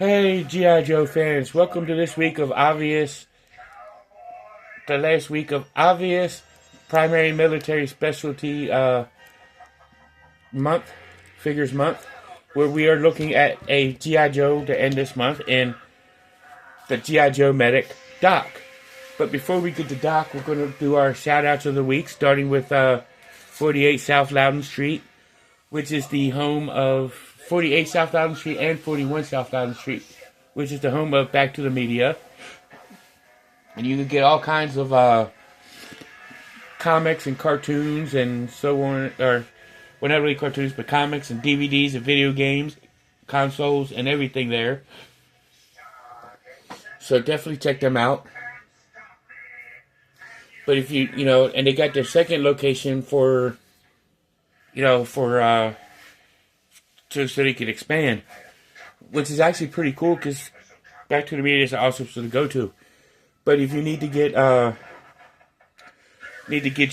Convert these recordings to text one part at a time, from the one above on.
Hey, G.I. Joe fans, welcome to this week of Obvious, the last week of Obvious Primary Military Specialty Month, Figures Month, where we are looking at a G.I. Joe to end this month in the G.I. Joe Medic Doc. But before we get to Doc, we're going to do our shout outs of the week, starting with 48 South Loudon Street, which is the home of 48 South Loudon Street and 41 South Loudon Street, which is the home of Back to the Media. And you can get all kinds of comics and cartoons and so on, or, well, not really cartoons, but comics and DVDs and video games, consoles, and everything there. So definitely check them out. But if and they got their second location so they can expand, which is actually pretty cool because Back to the Media is awesome to go to. But if you need to get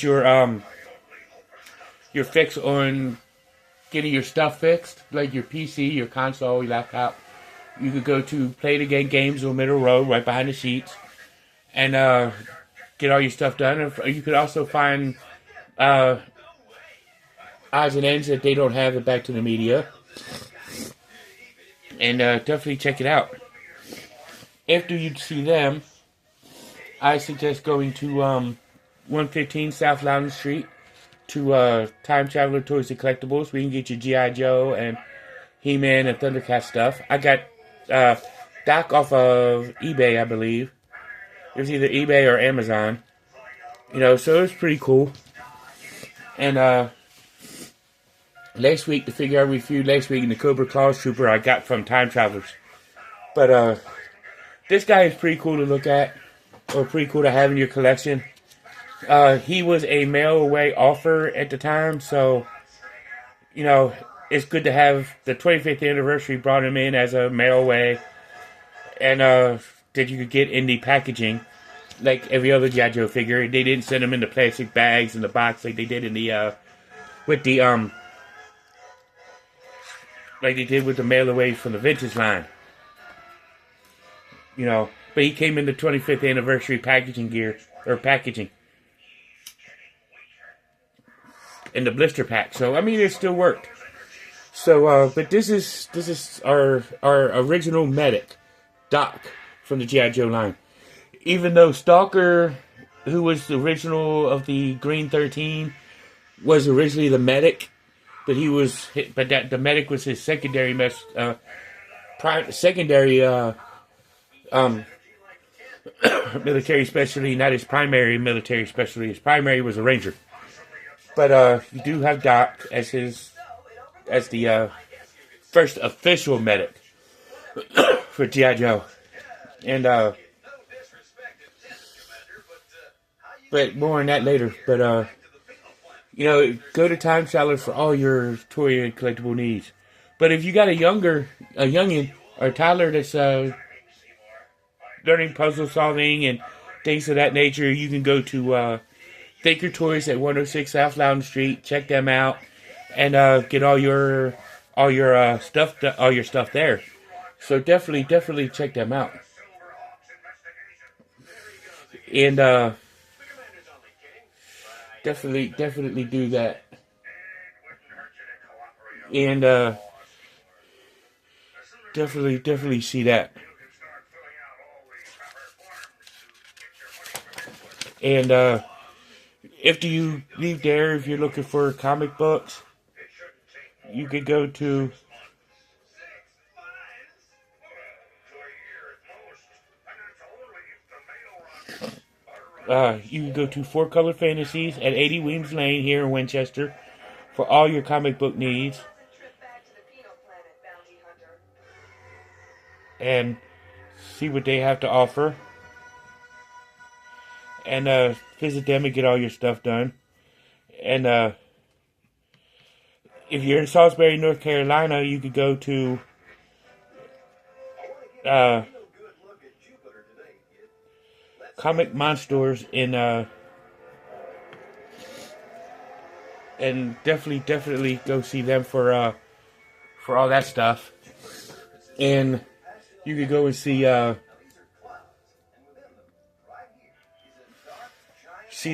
your fix on getting your stuff fixed, like your PC, your console, your laptop, you could go to Play the Game Games on Middle Road, right behind the sheets, and get all your stuff done. You could also find odds and ends that they don't have it Back to the Media. And definitely check it out. After you see them, I suggest going to 115 South Loudon Street to Time Traveler Toys and Collectibles. We can get your G.I. Joe and He-Man and Thundercat stuff. I got Doc off of eBay, I believe. It was either eBay or Amazon. So it was pretty cool. And last week, the figure I reviewed last week in the Cobra Claws Trooper I got from Time Travelers. But this guy is pretty cool to look at, or pretty cool to have in your collection. He was a mail-away offer at the time, so, it's good to have the 25th anniversary brought him in as a mail-away, and that you could get in the packaging, like every other G.I. Joe figure. They didn't send them in the plastic bags in the box like they did in the, like they did with the mail-away from the vintage line. But he came in the 25th anniversary packaging in the blister pack. So, it still worked. So, but this is our original medic, Doc, from the G.I. Joe line. Even though Stalker, who was the original of the Green 13, was originally the medic, but the medic was his secondary military specialty, not his primary military specialty. His primary was a ranger. But you do have Doc as the first official medic for G.I. Joe. And but more on that later. But go to Time Travelers for all your toy and collectible needs. But if you got a youngin or a toddler that's learning puzzle solving and things of that nature, you can go to Thinker Toys at 106 South Loudon Street. Check them out and get all your stuff there. So definitely check them out. And definitely do that. And definitely see that. And after you leave there, if you're looking for comic books, you could go to Four Color Fantasies at 80 Weems Lane here in Winchester for all your comic book needs. And see what they have to offer. And visit them and get all your stuff done. And if you're in Salisbury, North Carolina, you could go to Comic Monsters in and definitely go see them for all that stuff. And you could go and see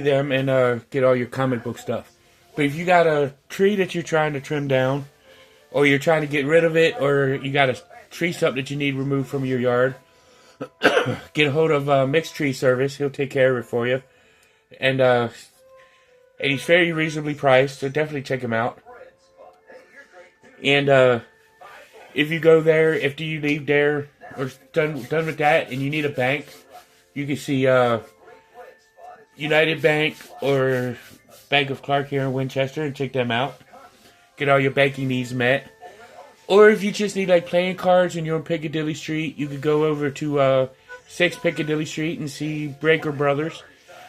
them and get all your comic book stuff. But if you got a tree that you're trying to trim down, or you're trying to get rid of it, or you got a tree stump that you need removed from your yard, get a hold of Mixed Tree Service. He'll take care of it for you. And he's very reasonably priced, so definitely check him out. And if you go there, after you leave there, or done with that, and you need a bank, you can see United Bank or Bank of Clark here in Winchester and check them out. Get all your banking needs met. Or if you just need like playing cards and you're on Piccadilly Street, you could go over to 6 Piccadilly Street and see Breaker Brothers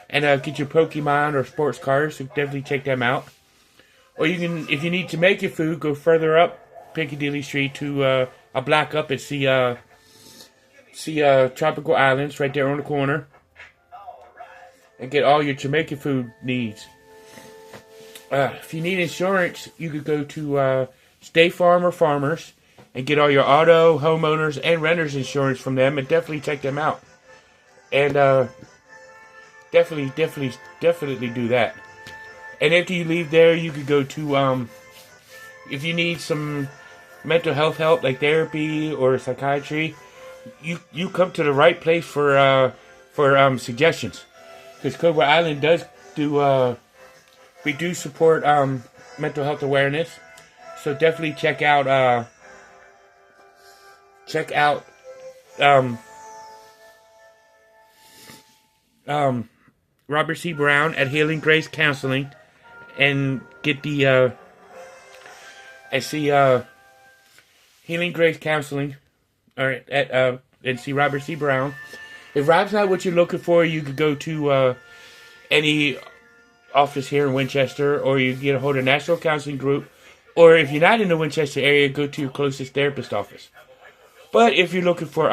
and get your Pokemon or sports cards. So definitely check them out. Or you can, if you need to make your food, go further up Piccadilly Street to a block up and see Tropical Islands right there on the corner, and get all your Jamaican food needs. If you need insurance, you could go to State Farm or Farmers and get all your auto, homeowners, and renters insurance from them, and definitely check them out. And definitely do that. And after you leave there, you could go to if you need some mental health help like therapy or psychiatry, you come to the right place for suggestions. Because Cobra Island does do we do support mental health awareness, so definitely check out Robert C. Brown at Healing Grace Counseling, and get the Healing Grace Counseling, or at and see Robert C. Brown. If Rob's not what you're looking for, you could go to any office here in Winchester, or you get a hold of National Counseling Group, or if you're not in the Winchester area, go to your closest therapist office. But if you're looking for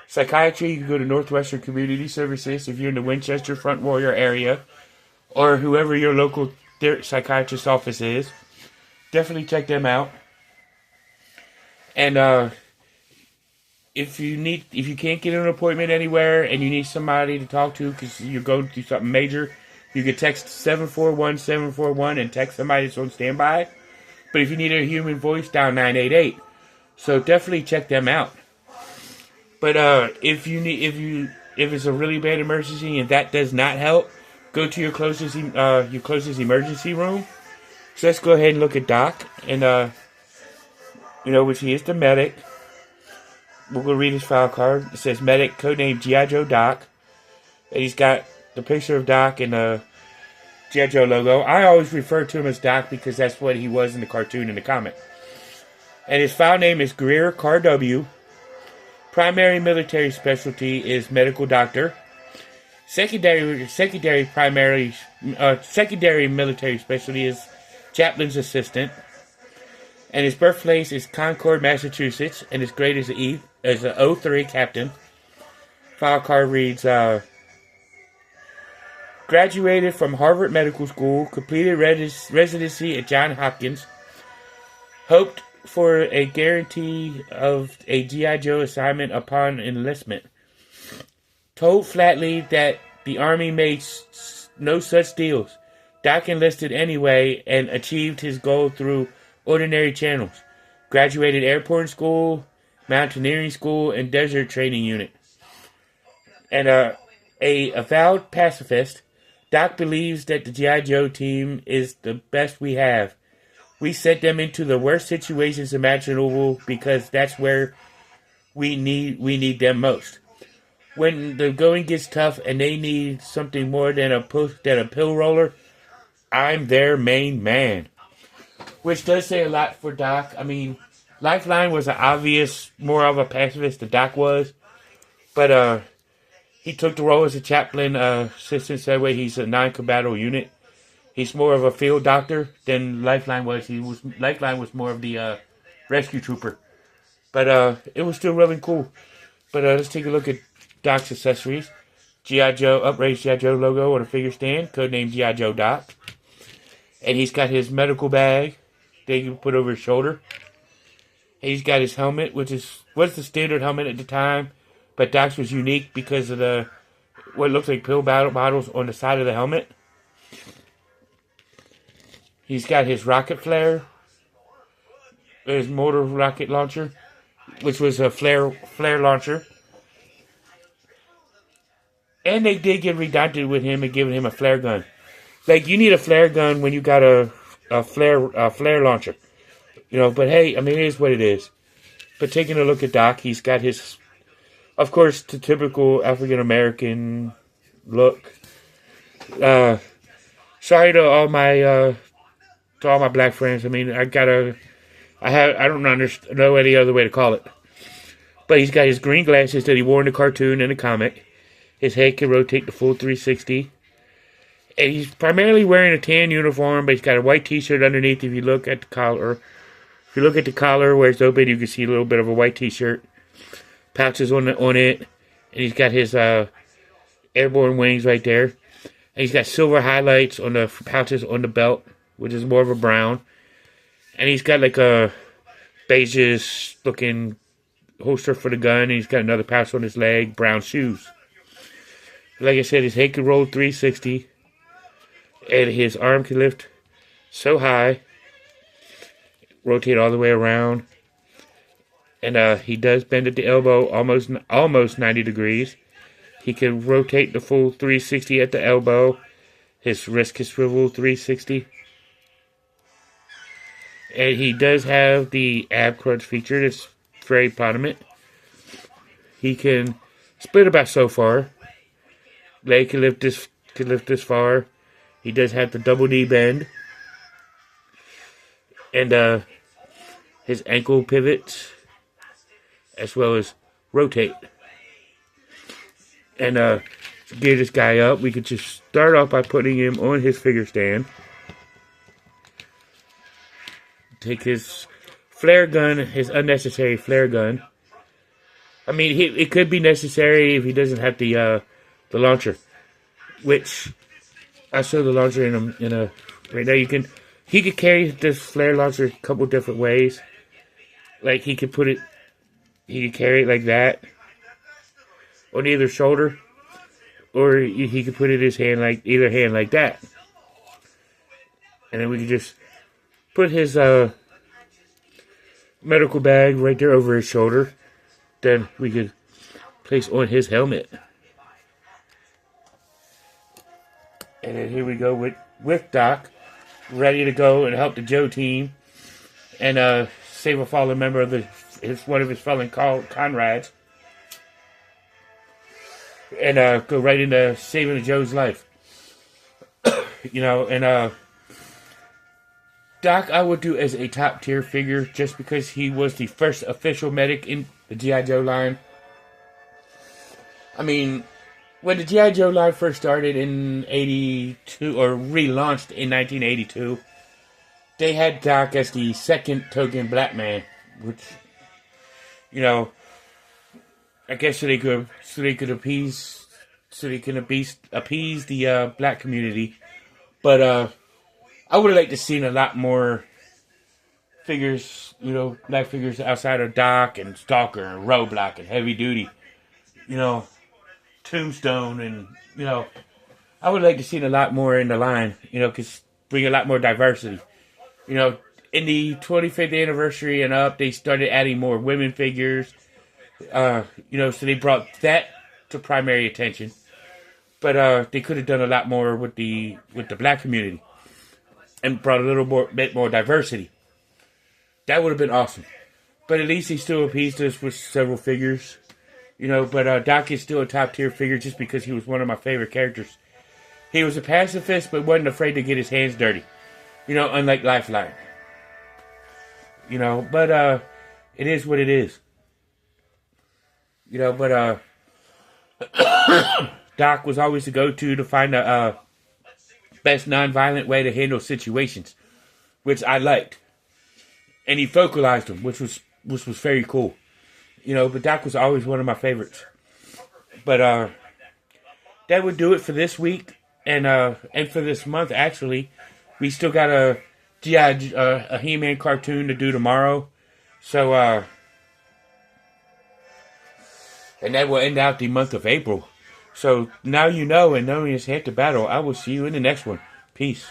psychiatry, you can go to Northwestern Community Services if you're in the Winchester Front Warrior area, or whoever your local psychiatrist office is. Definitely check them out. And if you can't get an appointment anywhere and you need somebody to talk to because you're going through something major, you can text 741-741 and text somebody that's on standby. But if you need a human voice, dial 988. So definitely check them out. But if it's a really bad emergency and that does not help, go to your closest emergency room. So let's go ahead and look at Doc, and which he is the medic. We're going to read his file card. It says medic, codename G.I. Joe Doc. And he's got the picture of Doc and the G.I. Joe logo. I always refer to him as Doc because that's what he was in the cartoon and the comic. And his file name is Greer Car W. Primary military specialty is medical doctor. Secondary military specialty is chaplain's assistant. And his birthplace is Concord, Massachusetts, and his grade is an 03 captain. File card reads, graduated from Harvard Medical School, completed residency at Johns Hopkins, hoped for a guarantee of a G.I. Joe assignment upon enlistment. Told flatly that the Army made no such deals. Doc enlisted anyway and achieved his goal through ordinary channels. Graduated airborne school, mountaineering school, and desert training unit. And a avowed pacifist, Doc believes that the G.I. Joe team is the best we have. We sent them into the worst situations imaginable because that's where we need them most. When the going gets tough and they need something more than a pill roller, I'm their main man. Which does say a lot for Doc. I mean, Lifeline was an obvious, more of a pacifist than Doc was. But he took the role as a chaplain assistant, so that way he's a non-combatant unit. He's more of a field doctor than Lifeline was. Lifeline was more of the rescue trooper. But it was still really cool. But let's take a look at Doc's accessories. G.I. Joe, upraised G.I. Joe logo on a figure stand, codename G.I. Joe Doc. And he's got his medical bag they can put over his shoulder. He's got his helmet, which was the standard helmet at the time, but Doc's was unique because of the what looks like pill bottles on the side of the helmet. He's got his rocket flare, his motor rocket launcher, which was a flare launcher. And they did get redundant with him and giving him a flare gun. Like, you need a flare gun when you got a flare launcher. You know, but hey, I mean, it is what it is. But taking a look at Doc, he's got his, of course, the typical African-American look. Sorry to all my black friends. I mean, I don't know any other way to call it. But he's got his green glasses that he wore in the cartoon and the comic. His head can rotate the full 360. And he's primarily wearing a tan uniform, but he's got a white t-shirt underneath. If you look at the collar, where it's open, you can see a little bit of a white t-shirt. Pouches on it. And he's got his airborne wings right there. And he's got silver highlights on the pouches on the belt, which is more of a brown. And he's got like a beige looking holster for the gun. And he's got another pouch on his leg, brown shoes. Like I said, his head can roll 360. And his arm can lift so high. Rotate all the way around. And he does bend at the elbow almost 90 degrees. He can rotate the full 360 at the elbow. His wrist can swivel 360. And he does have the ab crunch feature that's very prominent. He can split about so far. Leg can lift this far. He does have the double knee bend. And his ankle pivots as well as rotate. And to get this guy up, we could just start off by putting him on his figure stand. Take his flare gun, his unnecessary flare gun. I mean, it could be necessary if he doesn't have the launcher, which I show the launcher in a right now. He could carry this flare launcher a couple different ways. Like he could carry it like that on either shoulder, or he could put it in his hand either hand like that, and then we could just put his medical bag right there over his shoulder. Then we could place on his helmet. And then here we go with Doc, ready to go and help the Joe team and save a fallen member of one of his fallen comrades. And go right into saving the Joe's life. You know, and Doc I would do as a top tier figure just because he was the first official medic in the G.I. Joe line. I mean, when the G.I. Joe line first started in 82, or relaunched in 1982, they had Doc as the second token black man, which, you know, I guess so they could appease the black community. But I would have liked to seen a lot more figures, you know, black figures outside of Doc and Stalker and Roadblock and Heavy Duty, you know, Tombstone, and, you know, I would like to see a lot more in the line, you know, because bring a lot more diversity. You know, in the 25th anniversary and up, they started adding more women figures, you know, so they brought that to primary attention. But they could have done a lot more with the black community and brought a little bit more diversity. That would have been awesome. But at least he still appeased us with several figures. You know, but Doc is still a top-tier figure just because he was one of my favorite characters. He was a pacifist, but wasn't afraid to get his hands dirty. You know, unlike Lifeline. You know, but it is what it is. You know, but Doc was always the go-to to find the best non-violent way to handle situations, which I liked. And he focalized them, which was very cool. You know, but Doc was always one of my favorites. But that would do it for this week and for this month. Actually, we still got Yeah, a He-Man cartoon to do tomorrow. So, and that will end out the month of April. So now you know, and knowing it's half the battle, I will see you in the next one. Peace.